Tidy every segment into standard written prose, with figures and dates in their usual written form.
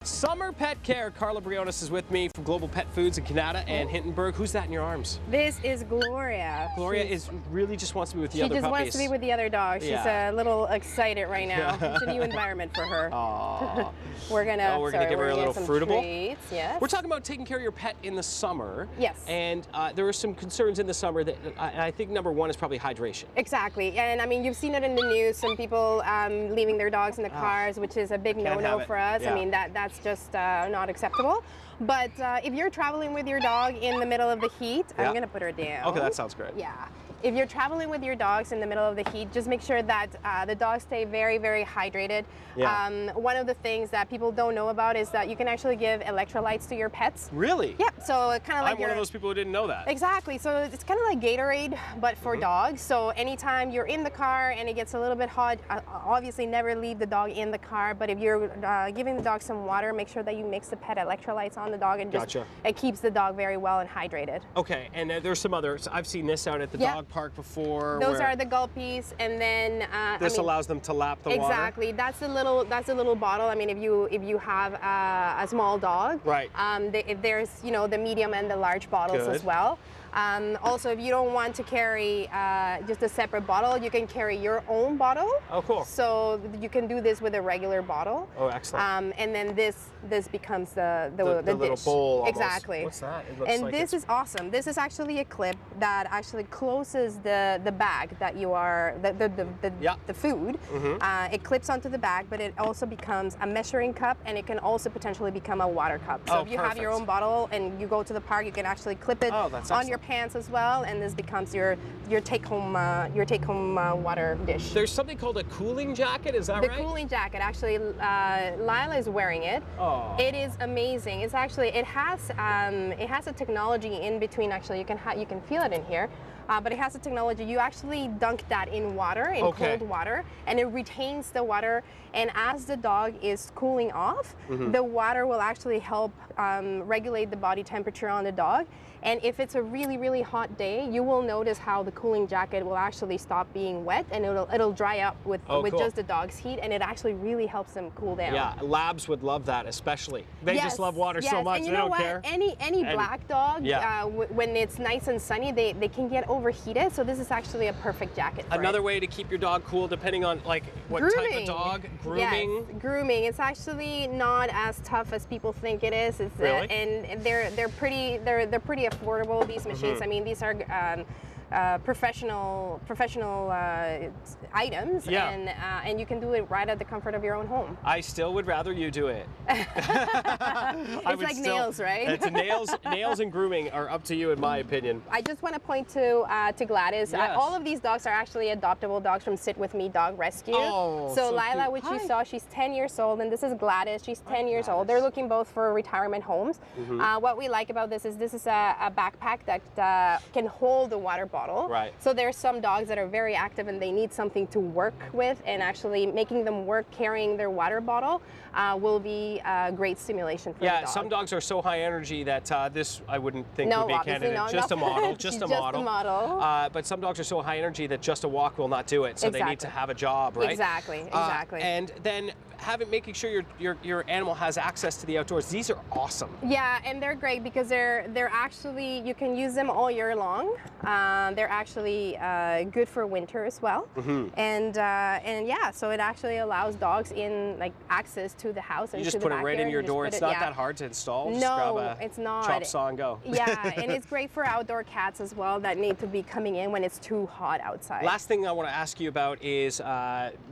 Summer pet care. Karla Briones is with me from Global Pet Foods in Kanata and Hintonburg. Who's that in your arms? This is Gloria. Gloria really just wants to be with the other puppies. She just wants to be with the other dogs. She's a little excited right now. It's a new environment for her. Aww. we're gonna give her a little fruitable. Treats. Yes. We're talking about taking care of your pet in the summer. Yes. And there are some concerns in the summer that I think number one is probably hydration. Exactly. And I mean, you've seen it in the news. Some people leaving their dogs in the cars, which is a big no-no for us. Yeah. I mean, that's just not acceptable. But if you're traveling with your dog in the middle of the heat, I'm gonna put her down. Okay, that sounds great. Yeah. If you're traveling with your dogs in the middle of the heat, just make sure that the dogs stay very, very hydrated. Yeah. One of the things that people don't know about is that you can actually give electrolytes to your pets. Really? Yeah. So kind of like I'm one of those people who didn't know that. Exactly. So it's kind of like Gatorade, but for dogs. So anytime you're in the car and it gets a little bit hot, obviously never leave the dog in the car. But if you're giving the dog some water, make sure that you mix the pet electrolytes on the dog, and just it keeps the dog very well and hydrated. Okay. And there's some others. I've seen this out at the dog park before. Those are the gulpies, and then this allows them to lap the water. Exactly. That's a little bottle. I mean, if you have a small dog, right? There's the medium and the large bottles as well. Also, if you don't want to carry just a separate bottle, you can carry your own bottle. Oh, cool. So you can do this with a regular bottle. Oh, excellent. And then this becomes the little dish. bowl almost. Exactly. What's that? It looks and like this is awesome. This is actually a clip that actually closes the bag that you are the food. It clips onto the bag, but it also becomes a measuring cup, and it can also potentially become a water cup. So if you have your own bottle and you go to the park, you can actually clip it on your pants as well, and this becomes your take-home water dish. There's something called a cooling jacket. Is that right? The cooling jacket. Actually, Lila is wearing it. Oh. It is amazing. It's actually it has a technology in between. Actually, you can feel it in here. But it has a technology. You actually dunk that in water, in cold water, and it retains the water. And as the dog is cooling off, the water will actually help regulate the body temperature on the dog. And if it's a really, really hot day, you will notice how the cooling jacket will actually stop being wet, and it'll dry up with just the dog's heat, and it actually really helps them cool down. Yeah, labs would love that, especially. They just love water so much, and they don't care. Any black dog, when it's nice and sunny, they can get overheated. So this is actually a perfect jacket for Another way to keep your dog cool, depending on what type of dog. Grooming. Yes, grooming. It's actually not as tough as people think it is. It's, really? And they're pretty affordable. These machines. I mean, these are professional items, and you can do it right at the comfort of your own home. I still would rather you do it. It's like nails, right? It's nails and grooming are up to you, in my opinion. I just want to point to Gladys. All of these dogs are actually adoptable dogs from Sit With Me Dog Rescue. Oh, so Lila, which you saw, she's 10 years old, and this is Gladys. She's 10 years old. They're looking both for retirement homes. What we like about this is a backpack that can hold the water bottle. Right. So there's some dogs that are very active and they need something to work with, and actually making them work carrying their water bottle will be a great stimulation for the dog. Some dogs are so high energy that this I wouldn't think would be a candidate. No, just a model. Just a model. But some dogs are so high energy that just a walk will not do it. So they need to have a job, right? Exactly. And then making sure your animal has access to the outdoors. These are awesome. Yeah, and they're great because they're actually, you can use them all year long. They're actually good for winter as well. And yeah, so it actually allows dogs access to the house and you just to the put it right in your door. It's not that hard to install. Just grab it's not. Chop saw and go. Yeah, and it's great for outdoor cats as well that need to be coming in when it's too hot outside. Last thing I want to ask you about is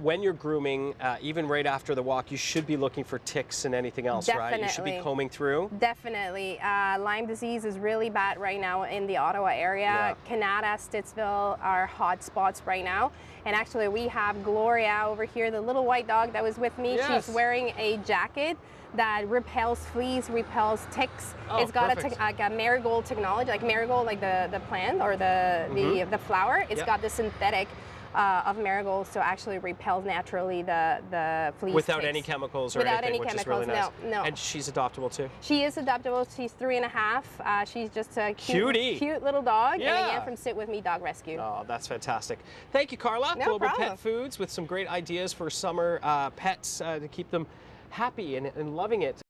when you're grooming, even right after the walk, you should be looking for ticks and anything else, right? You should be combing through. Definitely. Lyme disease is really bad right now in the Ottawa area. Kanata, Stittsville are hot spots right now. And actually we have Gloria over here, the little white dog that was with me. She's wearing a jacket that repels fleas, repels ticks. It's got a marigold technology, like marigold, like the plant or the flower. It's got the synthetic of marigolds to actually repel naturally the fleas. Without any chemicals or anything, which is really nice. No. And she's adoptable too? She is adoptable. She's 3.5. She's just a cute little dog. Yeah. And again, from Sit With Me Dog Rescue. Oh, that's fantastic. Thank you, Karla. No Global problem. Pet Foods with some great ideas for summer pets to keep them happy and loving it.